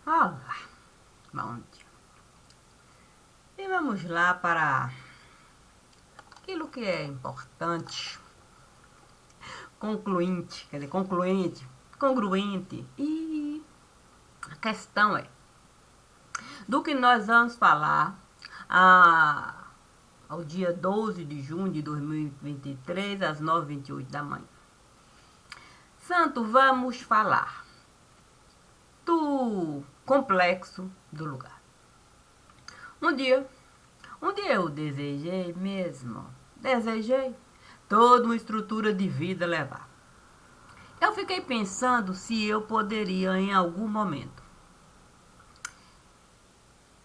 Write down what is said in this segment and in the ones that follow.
Olá, bom dia. E vamos lá para aquilo que é importante, concluinte, congruente. E a questão é, do que nós vamos falar ao dia 12 de junho de 2023, às 9h28 da manhã. Santo, vamos falar do complexo do lugar. Um dia eu desejei toda uma estrutura de vida levar. Eu fiquei pensando se eu poderia em algum momento,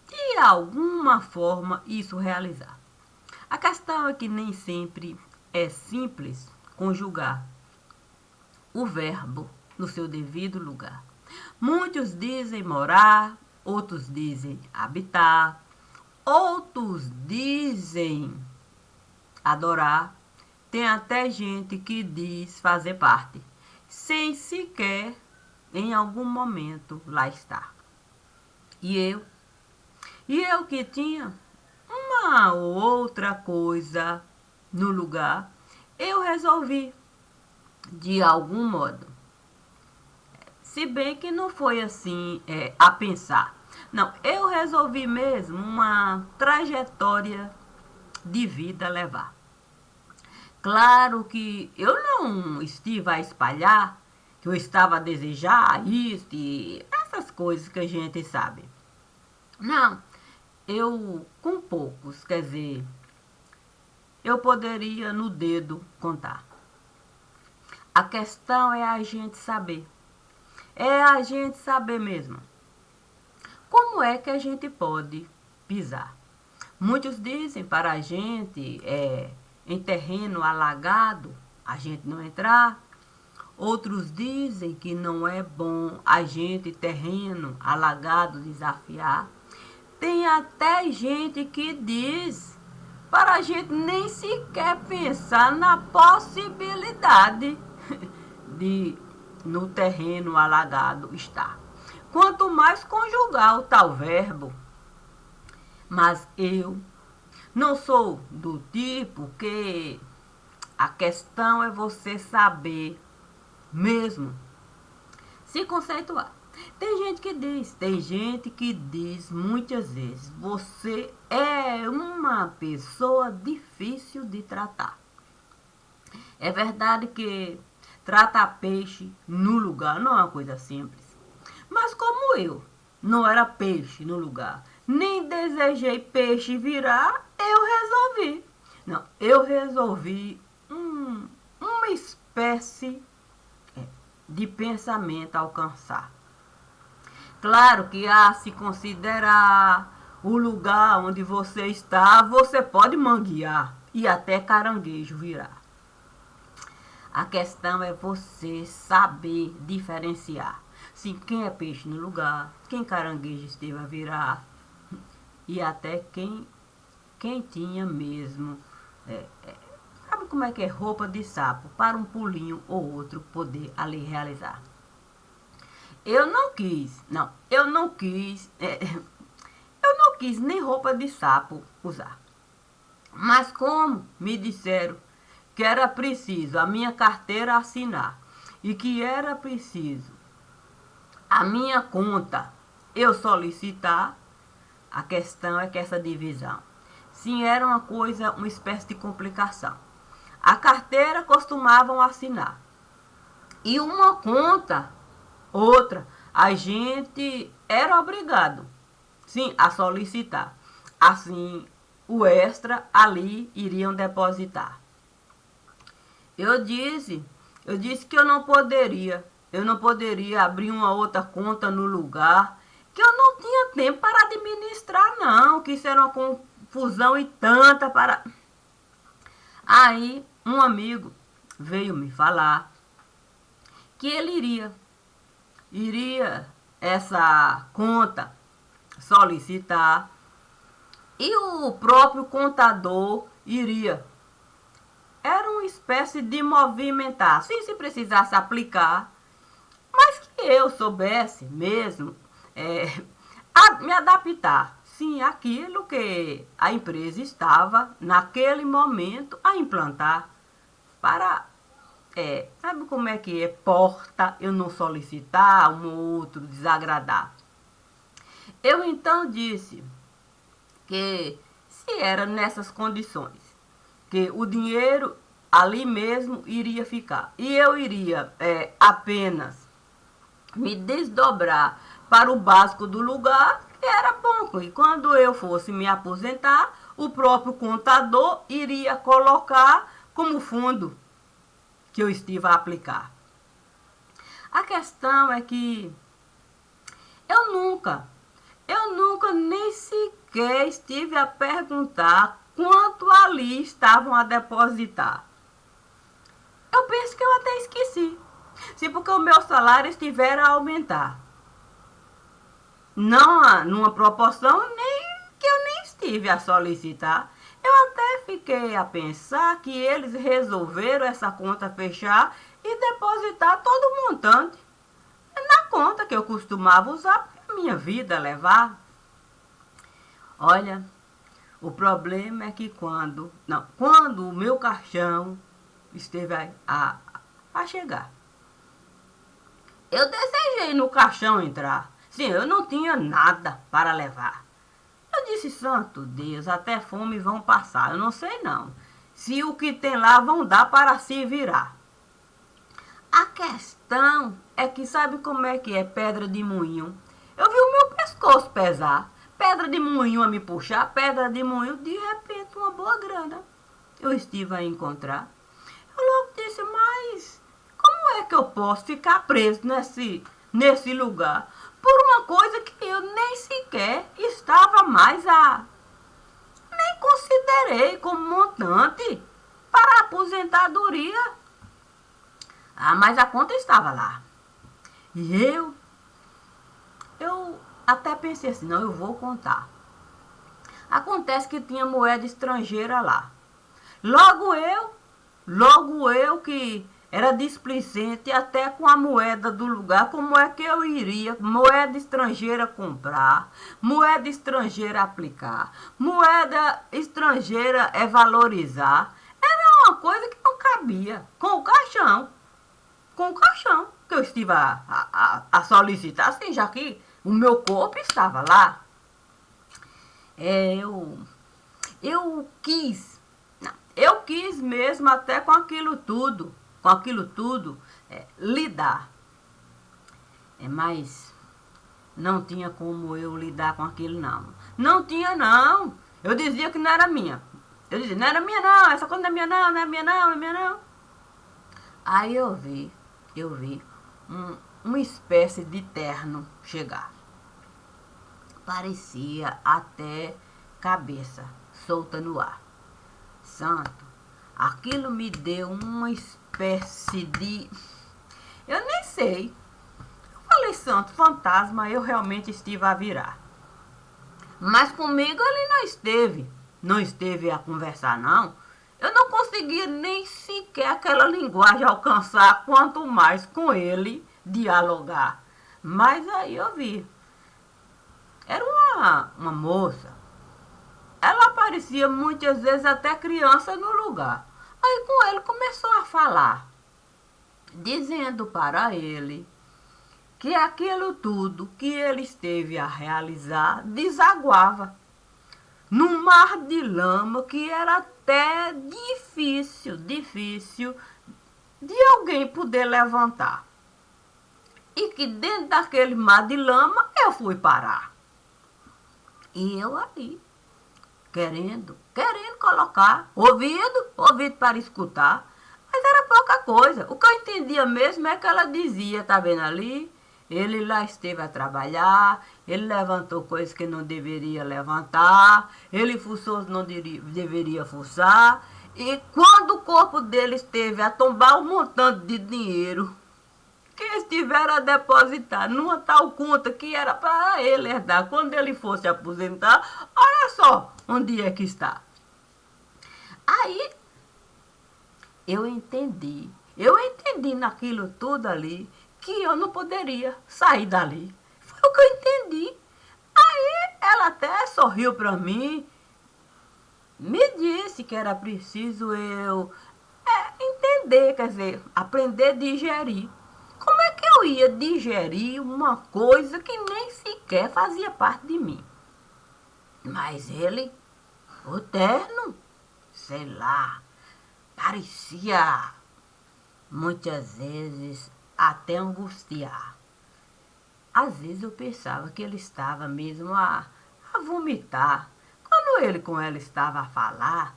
de alguma forma, isso realizar. A questão é que nem sempre é simples conjugar o verbo no seu devido lugar. Muitos dizem morar, outros dizem habitar, outros dizem adorar. Tem até gente que diz fazer parte, sem sequer em algum momento lá estar. E eu que tinha uma ou outra coisa no lugar, eu resolvi de algum modo. Se bem que não foi assim a pensar. Não, eu resolvi mesmo uma trajetória de vida levar. Claro que eu não estive a espalhar que eu estava a desejar isso e essas coisas que a gente sabe. Não, eu com poucos, quer dizer, eu poderia no dedo contar. A questão é a gente saber. É a gente saber mesmo. Como é que a gente pode pisar? Muitos dizem para a gente em terreno alagado a gente não entrar. Outros dizem que não é bom a gente terreno alagado desafiar. Tem até gente que diz para a gente nem sequer pensar na possibilidade de no terreno alagado estar. Quanto mais conjugar o tal verbo. Mas eu não sou do tipo que a questão é você saber mesmo se conceituar. Tem gente que diz muitas vezes, você é uma pessoa difícil de tratar. É verdade que tratar peixe no lugar não é uma coisa simples. Mas como eu não era peixe no lugar, nem desejei peixe virar, eu resolvi. Não, eu resolvi uma espécie de pensamento alcançar. Claro que a se considerar o lugar onde você está, você pode manguear e até caranguejo virar. A questão é você saber diferenciar. Sim, quem é peixe no lugar, quem caranguejo esteve a virar e até quem tinha mesmo. Sabe como é que é roupa de sapo para um pulinho ou outro poder ali realizar? Eu não quis nem roupa de sapo usar. Mas como me disseram que era preciso a minha carteira assinar e que era preciso a minha conta eu solicitar, a questão é que essa divisão, sim, era uma espécie de complicação. A carteira costumavam assinar e uma conta, outra, a gente era obrigado, sim, a solicitar. Assim, o extra ali iriam depositar. Eu disse que eu não poderia abrir uma outra conta no lugar, que eu não tinha tempo para administrar, não, que isso era uma confusão e tanta para... Aí, um amigo veio me falar que ele iria essa conta solicitar e o próprio contador iria. Era uma espécie de movimentar, se precisasse aplicar, mas que eu soubesse mesmo me adaptar, sim, àquilo que a empresa estava, naquele momento, a implantar para, sabe como é que é? Porta, eu não solicitar, um ou outro desagradar. Eu então disse que se era nessas condições, que o dinheiro ali mesmo iria ficar. E eu iria apenas me desdobrar para o básico do lugar, que era banco. E quando eu fosse me aposentar, o próprio contador iria colocar como fundo que eu estive a aplicar. A questão é que eu nunca nem sequer estive a perguntar quanto ali estavam a depositar. Eu penso que eu até esqueci. Se porque o meu salário estiver a aumentar. Não numa proporção que eu nem estive a solicitar. Eu até fiquei a pensar que eles resolveram essa conta fechar e depositar todo o montante na conta que eu costumava usar para minha vida levar. Olha, o problema é que quando o meu caixão esteve a chegar, eu desejei no caixão entrar. Sim, eu não tinha nada para levar. Eu disse, santo Deus, até fome vão passar. Eu não sei não. Se o que tem lá vão dar para se virar. A questão é que sabe como é que é pedra de moinho? Eu vi o meu pescoço pesar. Pedra de moinho a me puxar, pedra de moinho, de repente uma boa grana. Eu estive a encontrar. Eu logo disse, mas como é que eu posso ficar preso nesse lugar por uma coisa que eu nem sequer estava mais nem considerei como montante para a aposentadoria. Mas a conta estava lá. E eu até pensei assim, não, eu vou contar. Acontece que tinha moeda estrangeira lá. Logo eu que era displicente até com a moeda do lugar, como é que eu iria moeda estrangeira comprar, moeda estrangeira aplicar, moeda estrangeira valorizar. Era uma coisa que não cabia com o caixão que eu estive a solicitar, assim, já que o meu corpo estava lá. Eu quis mesmo até com aquilo tudo, lidar. Mas não tinha como eu lidar com aquilo, não. Não tinha, não. Eu dizia que não era minha. Eu dizia, não era minha, não. Essa conta não é minha, não. Não é minha, não. Não é minha, não. Aí eu vi uma espécie de terno chegar. Parecia até cabeça solta no ar. Santo, aquilo me deu uma espécie de... Eu nem sei. Eu falei, santo, fantasma, eu realmente estive a virar. Mas comigo ele não esteve a conversar, não. Eu não conseguia nem sequer aquela linguagem alcançar, quanto mais com ele dialogar. Mas aí eu vi. Era uma moça. Ela aparecia muitas vezes até criança no lugar. Aí com ele começou a falar, dizendo para ele que aquilo tudo que ele esteve a realizar desaguava num mar de lama que era até difícil de alguém poder levantar. E que dentro daquele mar de lama eu fui parar. E eu ali, querendo colocar ouvido para escutar, mas era pouca coisa. O que eu entendia mesmo é que ela dizia, tá vendo ali? Ele lá esteve a trabalhar, ele levantou coisas que não deveria levantar, ele fuçou não deveria fuçar, e quando o corpo dele esteve a tombar um montante de dinheiro que estiveram a depositar numa tal conta que era para ele herdar quando ele fosse aposentar, olha só onde é que está. Aí eu entendi naquilo tudo ali que eu não poderia sair dali. Foi Foi o que eu entendi. Aí ela até sorriu para mim, me disse que era preciso eu entender, quer dizer, aprender a digerir. Como é que eu ia digerir uma coisa que nem sequer fazia parte de mim? Mas ele, o terno, sei lá, parecia muitas vezes até angustiar. Às vezes eu pensava que ele estava mesmo a vomitar. Quando ele com ela estava a falar,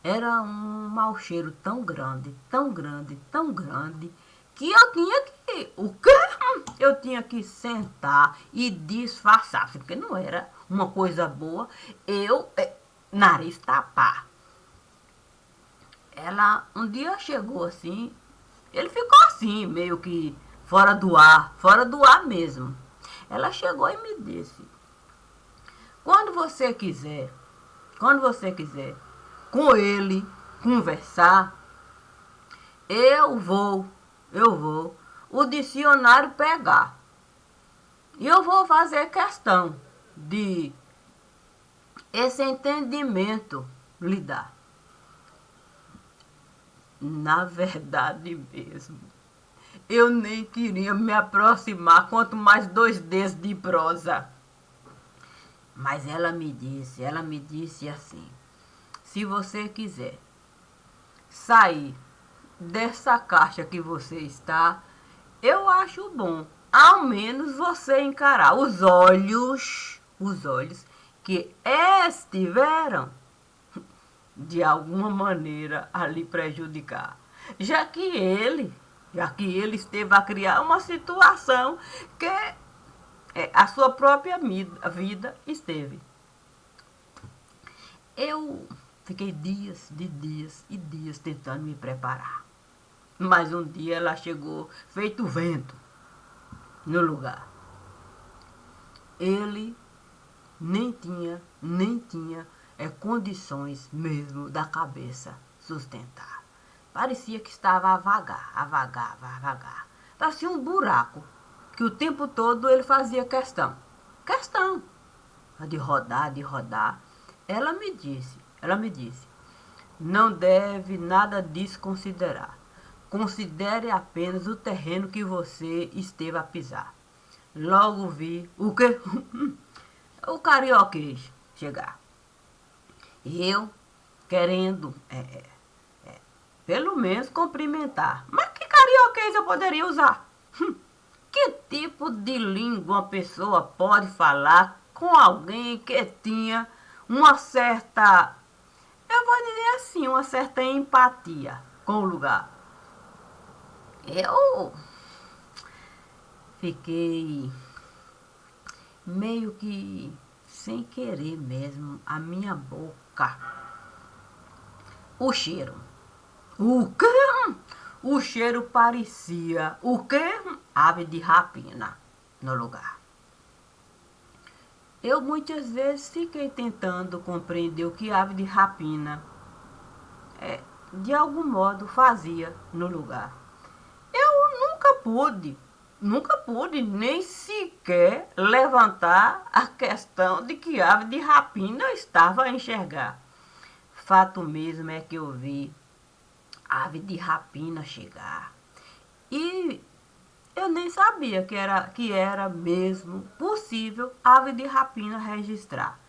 era um mau cheiro tão grande, tão grande, tão grande, que eu tinha que. O quê? Eu tinha que sentar e disfarçar, porque não era uma coisa boa eu nariz tapar. Ela um dia chegou assim, ele ficou assim, meio que fora do ar mesmo. Ela chegou e me disse: quando você quiser, quando você quiser com ele conversar, eu vou o dicionário pegar. E eu vou fazer questão de esse entendimento lhe dar. Na verdade mesmo, eu nem queria me aproximar, quanto mais 2 dedos de prosa. Mas ela me disse assim: se você quiser sair dessa caixa que você está, eu acho bom, ao menos você encarar os olhos que estiveram de alguma maneira a lhe prejudicar, já que ele esteve a criar uma situação que a sua própria vida esteve. Eu fiquei dias e dias tentando me preparar. Mas um dia ela chegou feito vento no lugar. Ele nem tinha condições mesmo da cabeça sustentar. Parecia que estava a vagar. Parecia um buraco que o tempo todo ele fazia questão de rodar. Ela me disse, não deve nada disso considerar. Considere apenas o terreno que você esteve a pisar. Logo vi o quê? O carioquês chegar. Eu querendo, pelo menos cumprimentar. Mas que carioquês eu poderia usar? Que tipo de língua uma pessoa pode falar com alguém que tinha uma certa, eu vou dizer assim, uma certa empatia com o lugar? Eu fiquei meio que sem querer mesmo, a minha boca. O cheiro. O quê? O cheiro parecia o quê? Ave de rapina no lugar. Eu muitas vezes fiquei tentando compreender o que ave de rapina de algum modo fazia no lugar. Eu nunca pude nem sequer levantar a questão de que ave de rapina eu estava a enxergar. Fato mesmo é que eu vi ave de rapina chegar. E eu nem sabia que era mesmo possível ave de rapina registrar.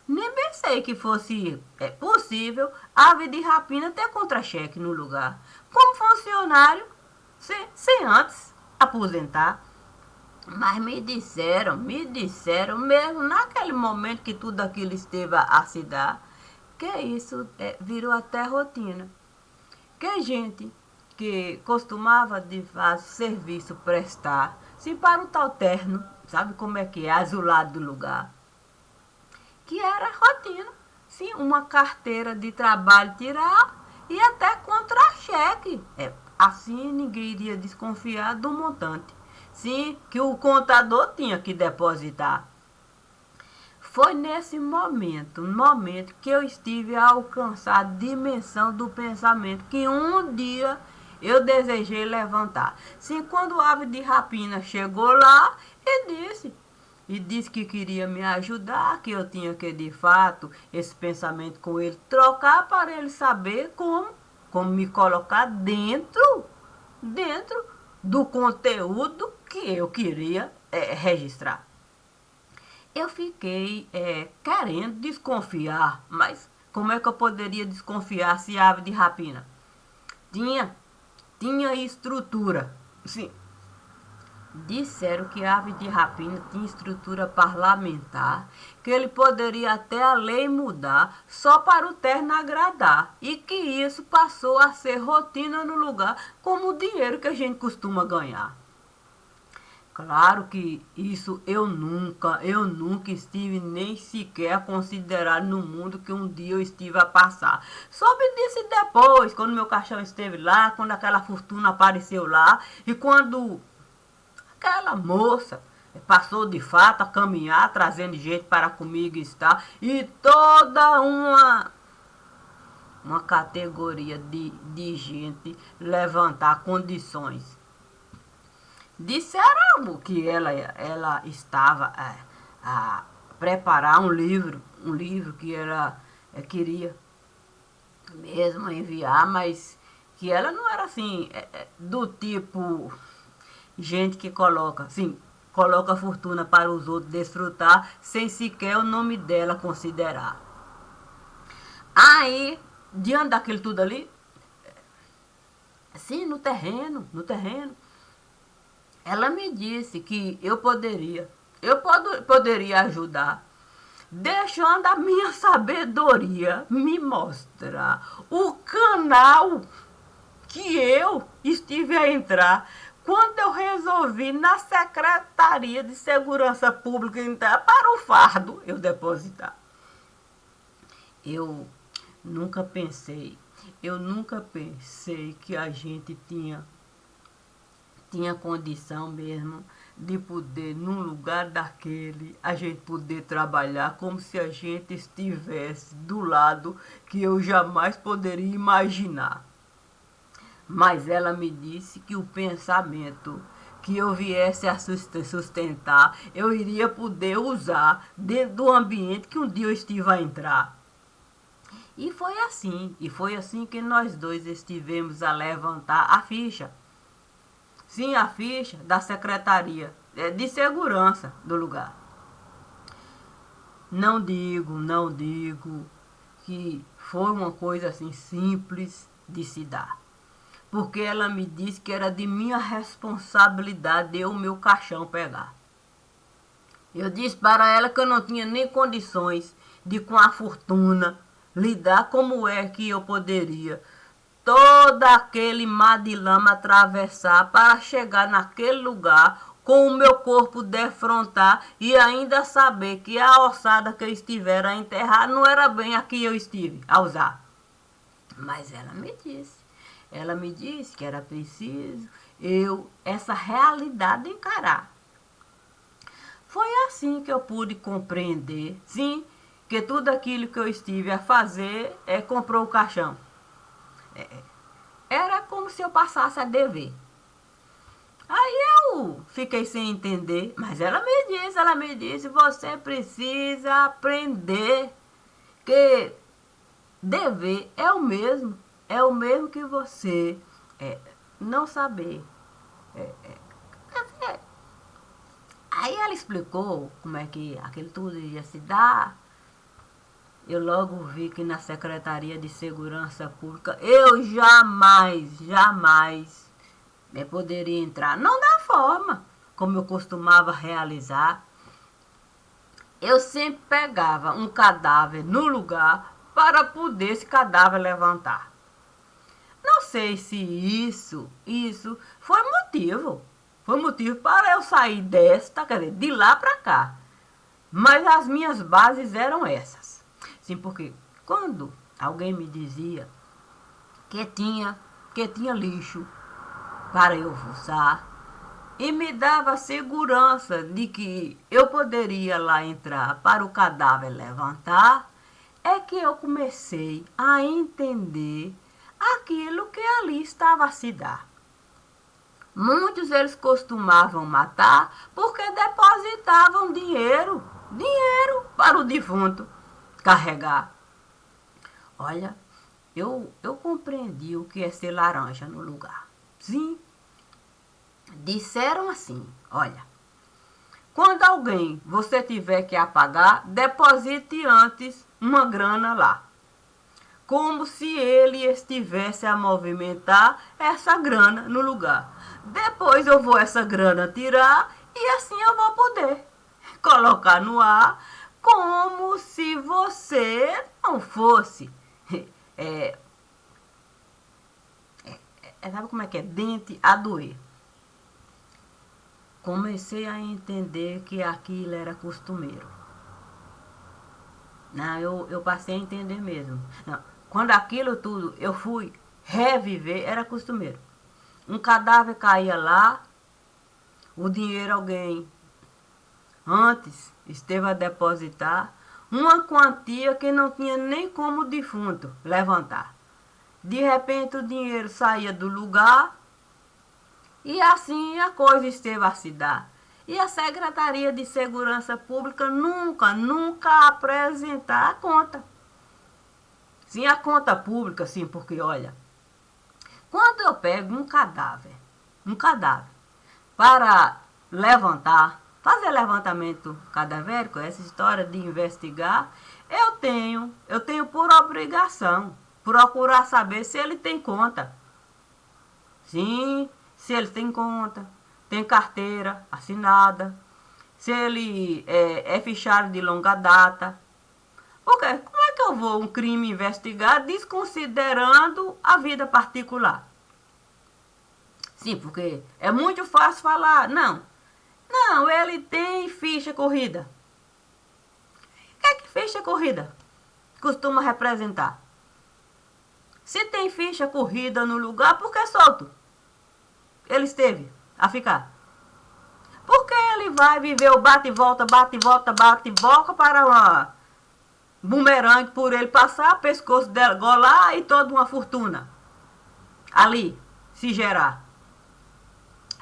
Nem pensei que fosse possível ave de rapina ter contra-cheque no lugar, como funcionário, sem antes aposentar. Mas me disseram mesmo naquele momento que tudo aquilo esteve a se dar, que isso virou até rotina. Que gente que costumava de fazer serviço prestar, se para o tal terno, sabe como é que é, azulado do lugar, que era rotina, sim, uma carteira de trabalho tirar e até contra-cheque. Assim ninguém iria desconfiar do montante, sim, que o contador tinha que depositar. Foi nesse momento que eu estive a alcançar a dimensão do pensamento que um dia eu desejei levantar. Sim, quando o ave de rapina chegou lá, e disse que queria me ajudar, que eu tinha que, de fato, esse pensamento com ele, trocar para ele saber como me colocar dentro do conteúdo que eu queria registrar. Eu fiquei querendo desconfiar, mas como é que eu poderia desconfiar se a ave de rapina tinha estrutura? Sim, disseram que a ave de rapina tinha estrutura parlamentar, que ele poderia até a lei mudar só para o terno agradar, e que isso passou a ser rotina no lugar, como o dinheiro que a gente costuma ganhar. Claro que isso eu nunca estive nem sequer a considerar no mundo que um dia eu estive a passar. Soube disso depois, quando meu caixão esteve lá, quando aquela fortuna apareceu lá, e quando aquela moça passou de fato a caminhar, trazendo gente para comigo estar, e toda uma categoria de gente levantar condições. Disseram que ela estava a preparar um livro que ela queria mesmo enviar, mas que ela não era assim, do tipo gente que coloca fortuna para os outros desfrutar sem sequer o nome dela considerar. Aí, diante daquilo tudo ali, assim, no terreno, ela me disse que eu poderia ajudar, deixando a minha sabedoria me mostrar o canal que eu estive a entrar quando eu resolvi na Secretaria de Segurança Pública entrar para o fardo eu depositar. Eu nunca pensei que a gente tinha condição mesmo de poder, num lugar daquele, a gente poder trabalhar como se a gente estivesse do lado que eu jamais poderia imaginar. Mas ela me disse que o pensamento que eu viesse a sustentar, eu iria poder usar dentro do ambiente que um dia eu estive a entrar. E foi assim que nós dois estivemos a levantar a ficha. Sim, a ficha da Secretaria de Segurança do lugar. Não digo que foi uma coisa assim simples de se dar. Porque ela me disse que era de minha responsabilidade eu o meu caixão pegar. Eu disse para ela que eu não tinha nem condições de, com a fortuna, lidar como é que eu poderia todo aquele mar de lama atravessar para chegar naquele lugar com o meu corpo defrontar e ainda saber que a ossada que eu estiver a enterrar não era bem a que eu estive a usar. Mas ela me disse que era preciso essa realidade encarar. Foi assim que eu pude compreender, sim, que tudo aquilo que eu estive a fazer comprou o caixão. Era como se eu passasse a dever. Aí eu fiquei sem entender, mas ela me disse, você precisa aprender que dever é o mesmo que você não saber. Aí ela explicou como é que aquilo tudo ia se dar. Eu logo vi que na Secretaria de Segurança Pública eu jamais poderia entrar. Não da forma como eu costumava realizar. Eu sempre pegava um cadáver no lugar para poder esse cadáver levantar. Não sei se isso foi motivo. Foi motivo para eu sair de lá para cá. Mas as minhas bases eram essas. Sim, porque quando alguém me dizia que tinha lixo para eu usar e me dava segurança de que eu poderia lá entrar para o cadáver levantar, é que eu comecei a entender aquilo que ali estava a se dar. Muitos eles costumavam matar porque depositavam dinheiro para o defunto carregar. Olha, eu compreendi o que é ser laranja no lugar. Sim, disseram assim, olha, quando alguém você tiver que apagar, deposite antes uma grana lá. Como se ele estivesse a movimentar essa grana no lugar. Depois eu vou essa grana tirar e assim eu vou poder colocar no ar como se você não fosse. Sabe como é que é? Dente a doer. Comecei a entender que aquilo era costumeiro. Não, eu passei a entender mesmo. Não, quando aquilo tudo eu fui reviver, era costumeiro. Um cadáver caía lá, o dinheiro alguém antes esteve a depositar, uma quantia que não tinha nem como o defunto levantar. De repente o dinheiro saía do lugar e assim a coisa esteve a se dar. E a Secretaria de Segurança Pública nunca apresentar a conta. Sim, a conta pública, sim, porque olha, quando eu pego um cadáver, para levantar, fazer levantamento cadavérico, essa história de investigar, eu tenho por obrigação procurar saber se ele tem conta. Sim, se ele tem conta, tem carteira assinada, se ele é fichário de longa data. Porque como é que eu vou um crime investigar desconsiderando a vida particular? Sim, porque é muito fácil falar, não, ele tem ficha corrida. O que é que ficha corrida costuma representar? Se tem ficha corrida no lugar, por que solto? Ele esteve a ficar. Porque ele vai viver o bate e volta para uma bumerangue por ele passar, pescoço dela golar e toda uma fortuna ali se gerar.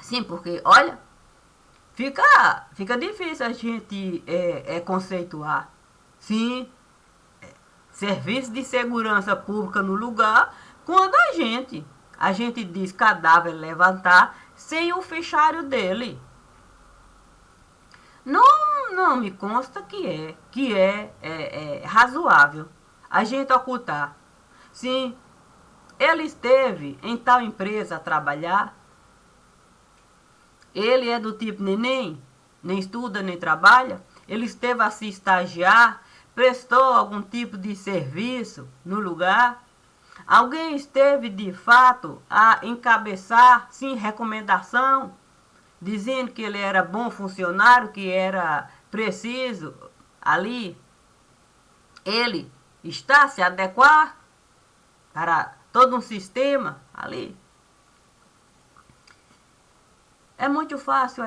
Sim, porque, olha, fica difícil a gente conceituar. Sim, serviço de segurança pública no lugar, quando a gente diz cadáver levantar sem o fichário dele. Não me consta que é razoável a gente ocultar. Sim, ele esteve em tal empresa a trabalhar, ele é do tipo neném, nem estuda nem trabalha, ele esteve a se estagiar, prestou algum tipo de serviço no lugar, alguém esteve de fato a encabeçar, sim, recomendação, dizendo que ele era bom funcionário, que era preciso ali, ele está a se adequar para todo um sistema ali. É muito fácil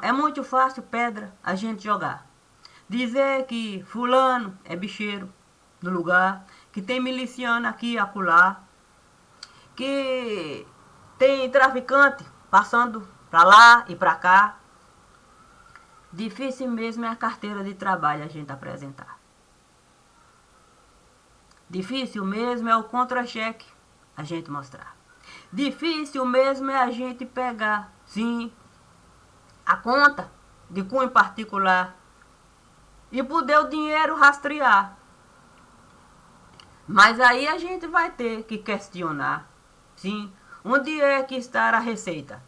é muito fácil pedra a gente jogar. Dizer que fulano é bicheiro no lugar, que tem miliciano aqui e acolá, que tem traficante passando para lá e para cá. Difícil mesmo é a carteira de trabalho a gente apresentar. Difícil mesmo é o contra-cheque a gente mostrar. Difícil mesmo é a gente pegar, sim, a conta de cunho particular e poder o dinheiro rastrear. Mas aí a gente vai ter que questionar, sim, onde é que está a receita?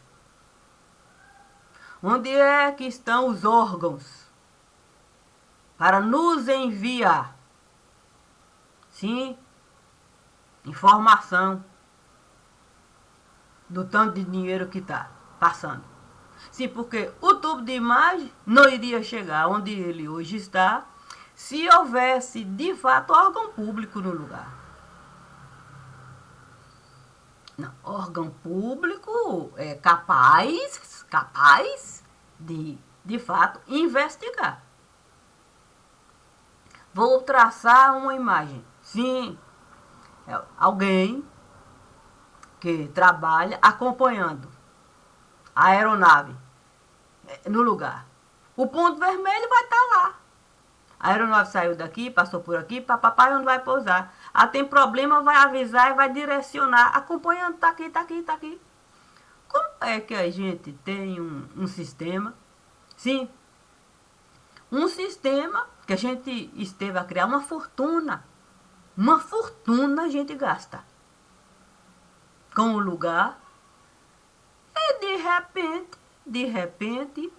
Onde é que estão os órgãos para nos enviar, sim, informação do tanto de dinheiro que está passando? Sim, porque o tubo de imagem não iria chegar onde ele hoje está se houvesse de fato órgão público no lugar. Não, órgão público é capaz de fato investigar. Vou traçar uma imagem. Sim, alguém que trabalha acompanhando a aeronave no lugar. O ponto vermelho vai estar lá. A aeronave saiu daqui, passou por aqui, papai onde vai pousar. Ah, tem problema, vai avisar e vai direcionar, acompanhando, tá aqui, tá aqui, tá aqui. Como é que a gente tem um sistema? Sim, um sistema que a gente esteve a criar uma fortuna. Uma fortuna a gente gasta com o lugar. E de repente,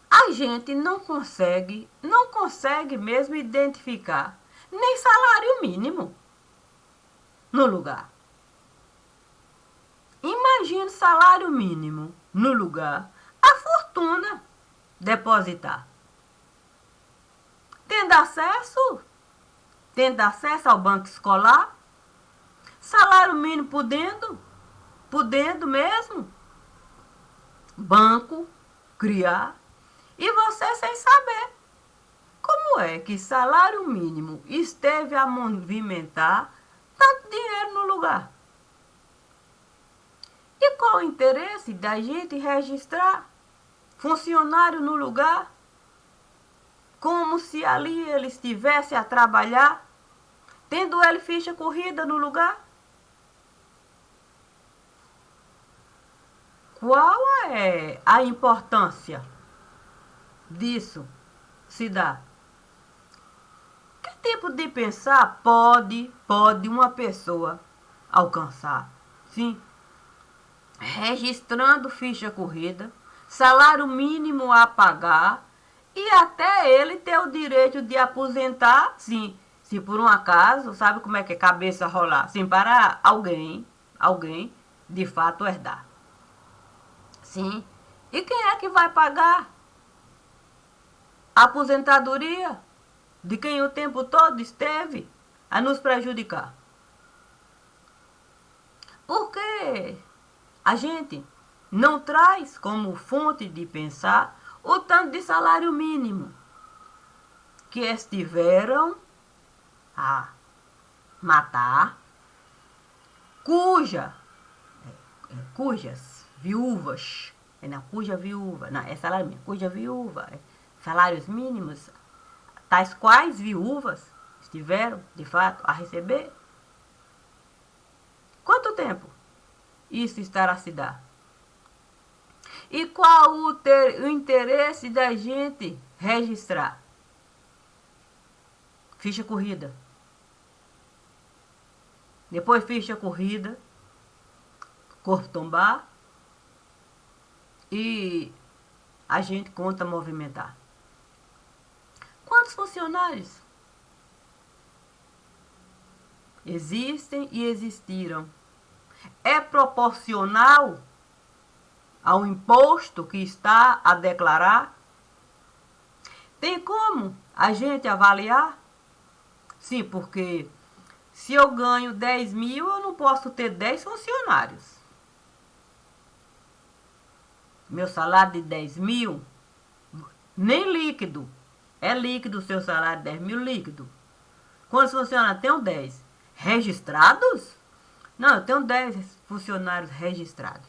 a gente não consegue mesmo identificar nem salário mínimo no lugar. Imagine salário mínimo no lugar, a fortuna depositar. Tendo acesso ao banco escolar, salário mínimo podendo mesmo, banco criar, e você sem saber. Como é que salário mínimo esteve a movimentar tanto dinheiro no lugar? E qual o interesse da gente registrar funcionário no lugar, como se ali ele estivesse a trabalhar, tendo ele ficha corrida no lugar? Qual é a importância disso se dá? Que tipo de pensar pode uma pessoa alcançar? Sim, registrando ficha corrida, salário mínimo a pagar e até ele ter o direito de aposentar, sim, se por um acaso, sabe como é que é cabeça rolar? Sim, para alguém de fato herdar. Sim, e quem é que vai pagar a aposentadoria de quem o tempo todo esteve a nos prejudicar? Porque a gente não traz como fonte de pensar o tanto de salário mínimo que estiveram a matar, cujas viúvas, cuja viúva, não, é salário mínimo, cuja viúva, salários mínimos, tais quais viúvas estiveram, de fato, a receber. Quanto tempo isso estará a se dar? E qual o interesse da gente registrar? Ficha corrida. Depois ficha corrida, corpo tombar e a gente conta movimentar. Quantos funcionários existem e existiram? É proporcional ao imposto que está a declarar? Tem como a gente avaliar? Sim, porque se eu ganho 10 mil, eu não posso ter 10 funcionários. Meu salário de 10 mil, nem líquido. É líquido o seu salário de 10 mil líquido. Quantos funcionários? Tenho 10. Registrados? Não, eu tenho 10 funcionários registrados.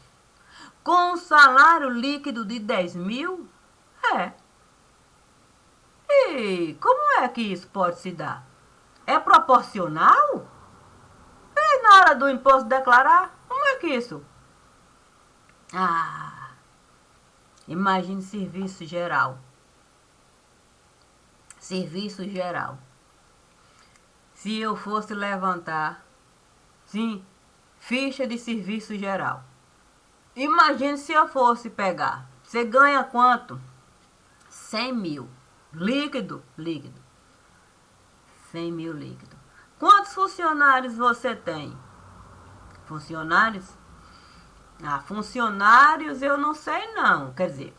Com um salário líquido de 10 mil? É. E como é que isso pode se dar? É proporcional? E na hora do imposto declarar? Como é que isso? Imagine serviço geral. Serviço geral. Se eu fosse levantar, sim, ficha de serviço geral. Imagine se eu fosse pegar. Você ganha quanto? 100 mil. Líquido? Líquido. 100 mil líquido. Quantos funcionários você tem? Funcionários? Funcionários eu não sei não. Quer dizer,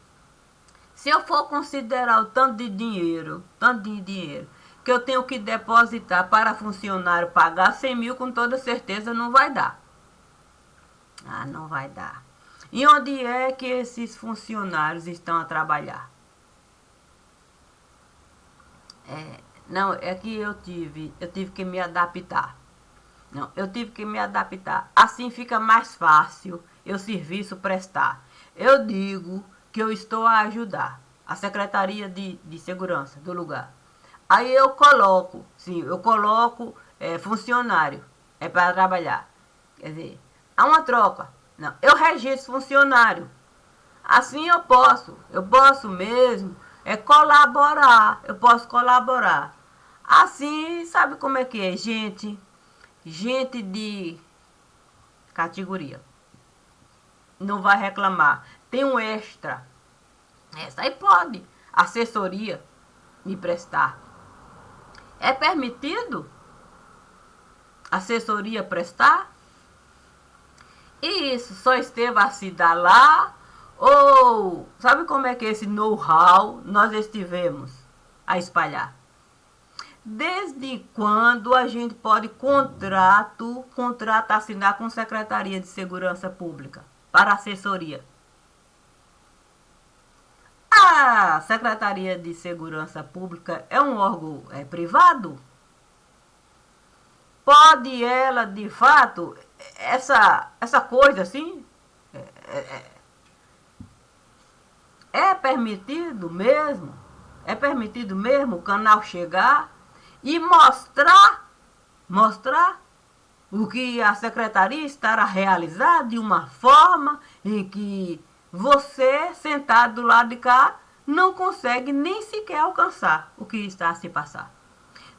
se eu for considerar o tanto de dinheiro que eu tenho que depositar para funcionário pagar 100 mil, com toda certeza não vai dar. Não vai dar. E onde é que esses funcionários estão a trabalhar? Não, é que eu tive que me adaptar. Não, eu tive que me adaptar. Assim fica mais fácil eu serviço prestar. Eu digo que eu estou a ajudar a Secretaria de Segurança do lugar. Aí eu coloco, sim, eu coloco funcionário para trabalhar. Quer dizer, há uma troca. Não, eu registro funcionário. Assim eu posso mesmo colaborar, eu posso colaborar. Assim, sabe como é que é, gente de categoria. Não vai reclamar. Tem um extra. Essa aí pode. Assessoria me prestar. É permitido assessoria prestar? E isso só esteve a se dar lá? Ou sabe como é que esse know-how nós estivemos a espalhar? Desde quando a gente pode contrato assinar com Secretaria de Segurança Pública para assessoria? A Secretaria de Segurança Pública é um órgão privado? Pode ela, de fato, essa coisa assim, é permitido mesmo? É permitido mesmo o canal chegar e mostrar o que a secretaria estará a realizar de uma forma em que você, sentado do lado de cá, não consegue nem sequer alcançar o que está a se passar.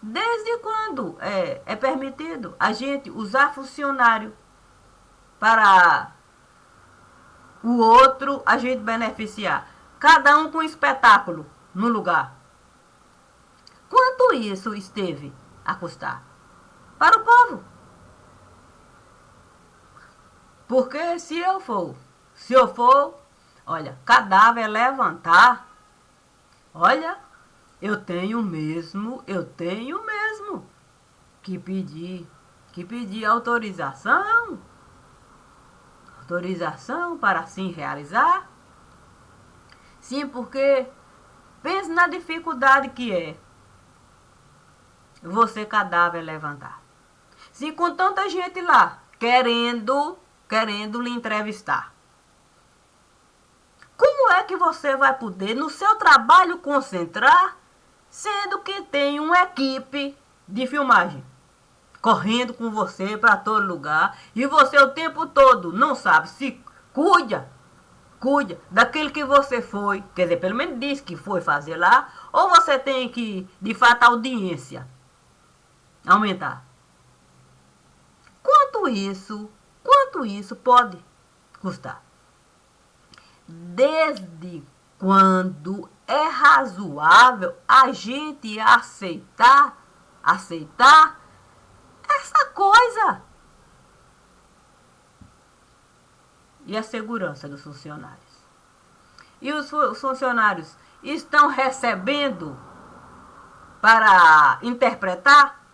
Desde quando é permitido a gente usar funcionário para o outro a gente beneficiar? Cada um com espetáculo no lugar. Quanto isso esteve a custar? Para o povo. Porque se eu for, olha, cadáver levantar, olha, eu tenho mesmo que pedir autorização para assim realizar. Sim, porque pense na dificuldade que é você cadáver levantar. Se com tanta gente lá querendo lhe entrevistar, como é que você vai poder no seu trabalho concentrar, sendo que tem uma equipe de filmagem correndo com você para todo lugar e você o tempo todo não sabe se cuida daquele que você foi, quer dizer, pelo menos disse que foi fazer lá, ou você tem que, de fato, a audiência aumentar. Quanto isso pode custar? Desde quando é razoável a gente aceitar essa coisa? E a segurança dos funcionários? E os funcionários estão recebendo para interpretar?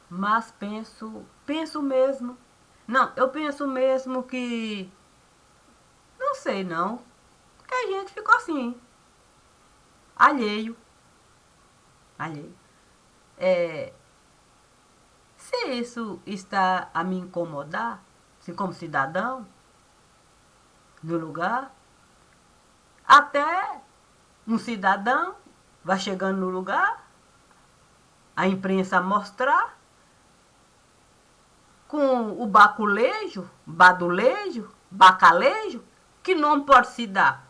Mas penso mesmo. Não, eu penso mesmo que. Não sei não. Que a gente ficou assim. Alheio. Se isso está a me incomodar, assim como cidadão, no lugar, até um cidadão vai chegando no lugar, a imprensa mostrar, com o badulejo, bacalejo, que nome pode se dar?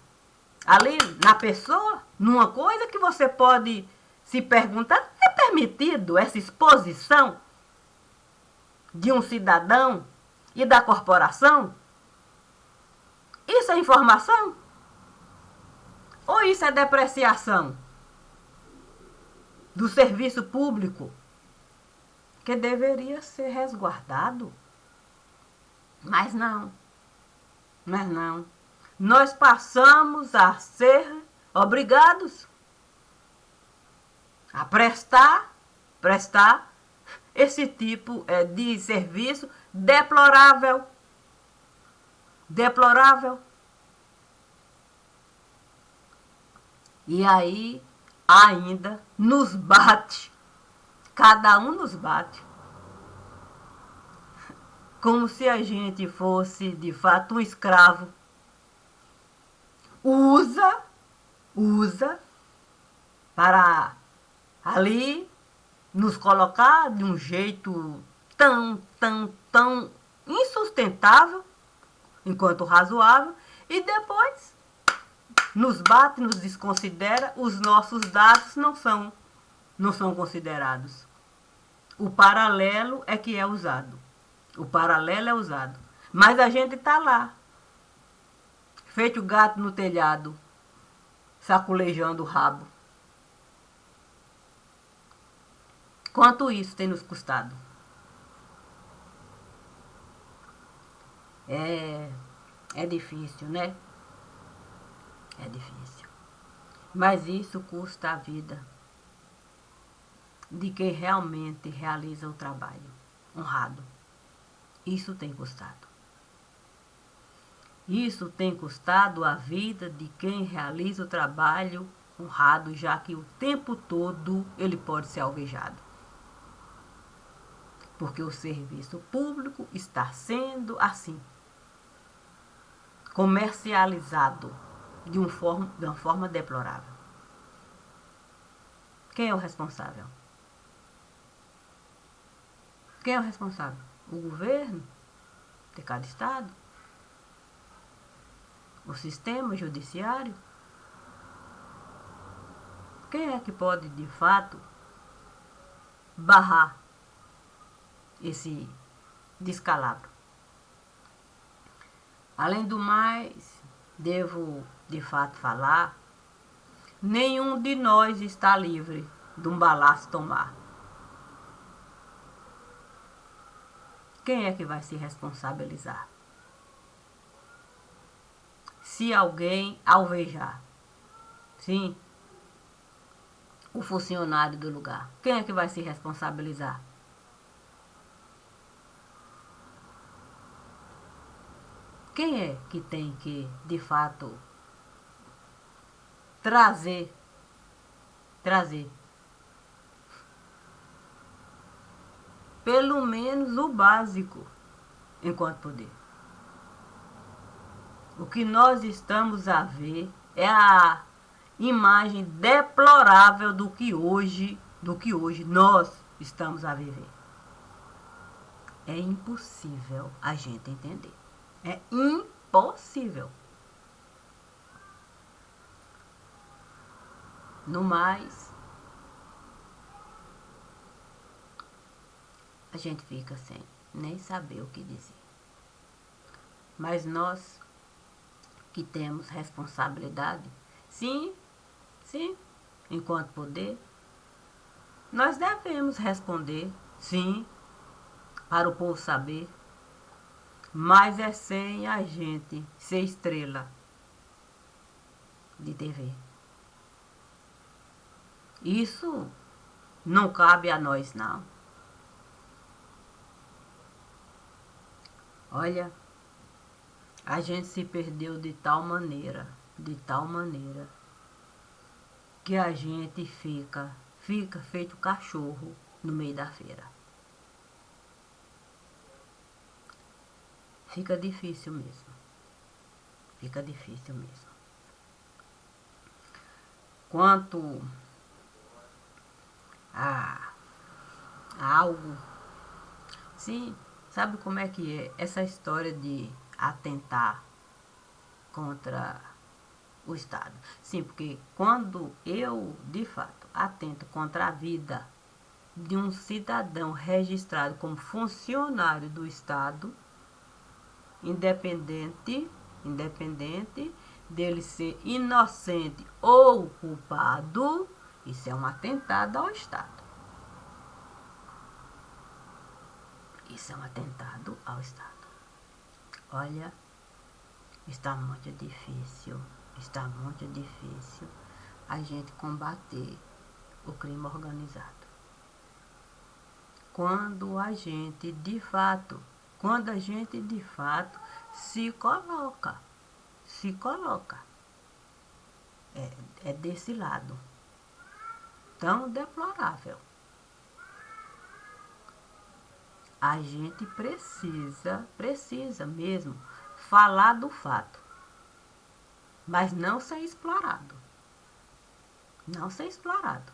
Ali na pessoa, numa coisa que você pode se perguntar, é permitido essa exposição de um cidadão e da corporação? Isso é informação? Ou isso é depreciação do serviço público que deveria ser resguardado? Mas não. Nós passamos a ser obrigados a prestar esse tipo de serviço deplorável. E aí ainda nos bate Cada um nos bate. Como se a gente fosse, de fato, um escravo. Usa para ali nos colocar de um jeito tão insustentável, enquanto razoável, e depois nos bate, nos desconsidera, os nossos dados não são considerados. O paralelo é que é usado. O paralelo é usado. Mas a gente está lá, feito gato no telhado, saculejando o rabo. Quanto isso tem nos custado? É difícil, né? É difícil. Mas isso custa a vida de quem realmente realiza o trabalho honrado. Isso tem custado. Isso tem custado a vida de quem realiza o trabalho honrado, já que o tempo todo ele pode ser alvejado. Porque o serviço público está sendo assim, comercializado de uma forma deplorável. Quem é o responsável? Quem é o responsável? O governo de cada estado? O sistema judiciário? Quem é que pode, de fato, barrar esse descalabro? Além do mais, devo, de fato, falar, nenhum de nós está livre de um balaço tomar. Quem é que vai se responsabilizar? Se alguém alvejar, sim, o funcionário do lugar, quem é que vai se responsabilizar? Quem é que tem que, de fato, trazer pelo menos o básico enquanto poder? O que nós estamos a ver é a imagem deplorável do que hoje nós estamos a viver. É impossível a gente entender. É impossível. No mais, a gente fica sem nem saber o que dizer. Mas nós que temos responsabilidade, sim, enquanto poder, nós devemos responder, sim, para o povo saber, mas é sem a gente ser estrela de TV. Isso não cabe a nós, não. Olha, a gente se perdeu de tal maneira, que a gente fica feito cachorro no meio da feira. Fica difícil mesmo. Quanto a algo, sim, sabe como é que é essa história de atentar contra o Estado? Sim, porque quando eu, de fato, atento contra a vida de um cidadão registrado como funcionário do Estado, independente dele ser inocente ou culpado, isso é um atentado ao Estado. Isso é um atentado ao Estado. Olha, está muito difícil a gente combater o crime organizado. Quando a gente de fato se coloca. É desse lado tão deplorável a gente precisa mesmo falar do fato, mas não ser explorado. Não ser explorado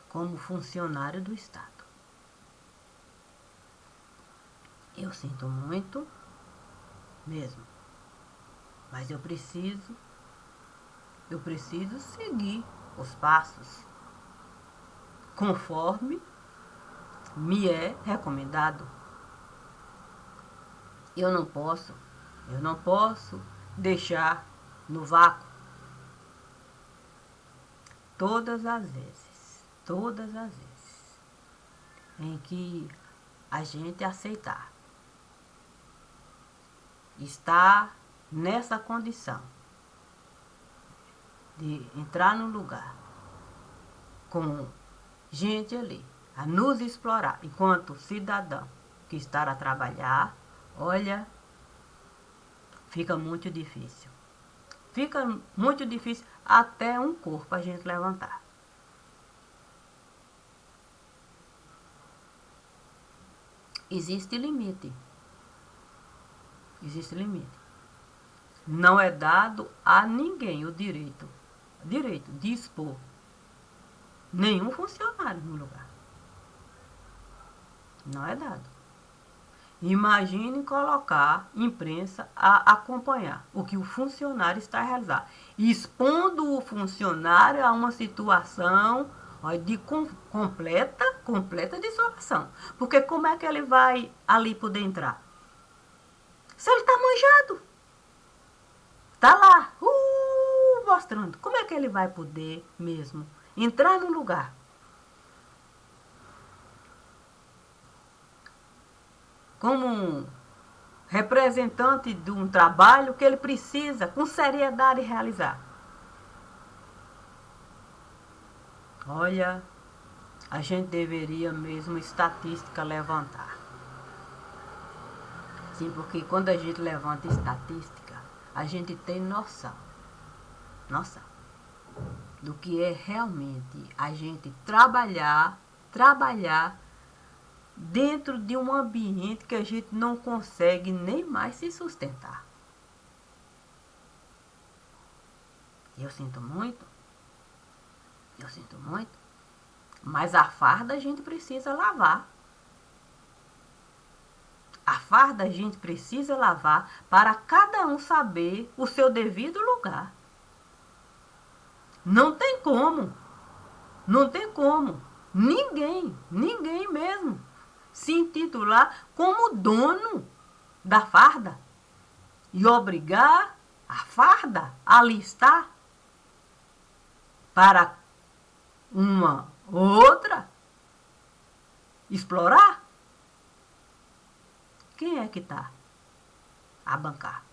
como funcionário do Estado. Eu sinto muito mesmo, mas eu preciso seguir os passos conforme me é recomendado. Eu não posso deixar no vácuo todas as vezes em que a gente aceitar estar nessa condição de entrar no lugar com gente ali a nos explorar enquanto cidadão que está a trabalhar, olha, fica muito difícil. Fica muito difícil até um corpo a gente levantar. Existe limite. Existe limite. Não é dado a ninguém o direito de expor nenhum funcionário no lugar. Não é dado. Imagine colocar imprensa a acompanhar o que o funcionário está a realizar, expondo o funcionário a uma situação de completa desolação. Porque como é que ele vai ali poder entrar? Se ele está manjado, está lá, mostrando. Como é que ele vai poder mesmo entrar no lugar? Como um representante de um trabalho que ele precisa, com seriedade, realizar. Olha, a gente deveria mesmo estatística levantar. Sim, porque quando a gente levanta estatística, a gente tem noção do que é realmente a gente trabalhar dentro de um ambiente que a gente não consegue nem mais se sustentar. Eu sinto muito, mas a farda a gente precisa lavar. A farda a gente precisa lavar para cada um saber o seu devido lugar. Não tem como. Ninguém mesmo se intitular como dono da farda e obrigar a farda a listar para uma outra explorar. Quem é que está a bancar?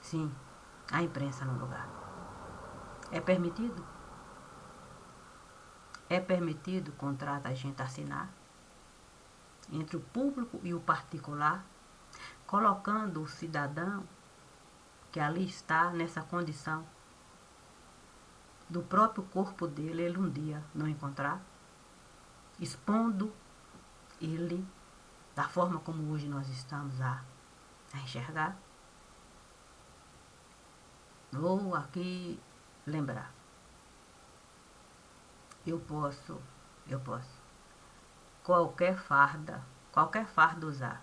Sim, a imprensa no lugar. É permitido? É permitido o contrato a gente assinar entre o público e o particular, colocando o cidadão que ali está nessa condição do próprio corpo dele, ele um dia não encontrar, expondo ele da forma como hoje nós estamos a enxergar. Vou aqui lembrar. Eu posso qualquer farda usar.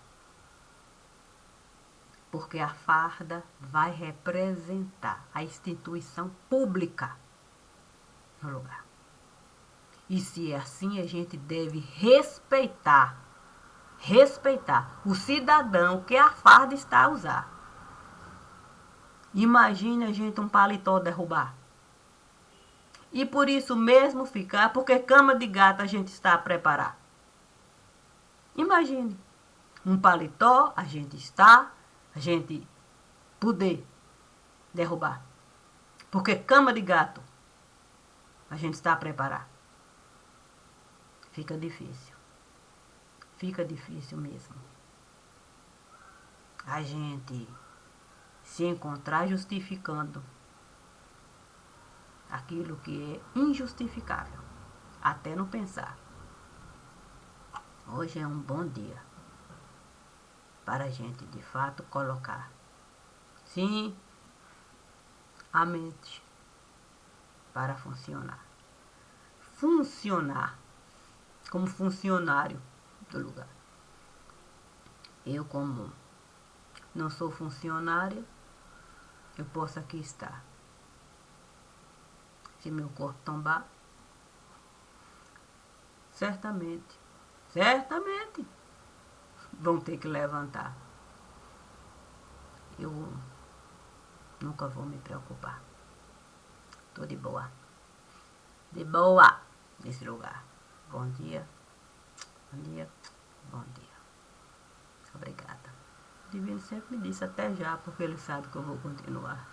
Porque a farda vai representar a instituição pública no lugar. E se é assim, a gente deve respeitar o cidadão que a farda está a usar. Imagine a gente um paletó derrubar. E por isso mesmo ficar, porque cama de gato a gente está a preparar. Imagine, um paletó a gente poder derrubar. Porque cama de gato a gente está a preparar. Fica difícil mesmo. A gente se encontrar justificando aquilo que é injustificável. até não pensar. Hoje é um bom dia para a gente, de fato, colocar, sim, a mente para funcionar. Funcionar como funcionário do lugar. Eu, como não sou funcionária, eu posso aqui estar. Se meu corpo tombar, certamente vão ter que levantar. Eu nunca vou me preocupar. Tô de boa nesse lugar. Bom dia, bom dia, bom dia. Obrigada. O Divino sempre me disse até já, porque ele sabe que eu vou continuar.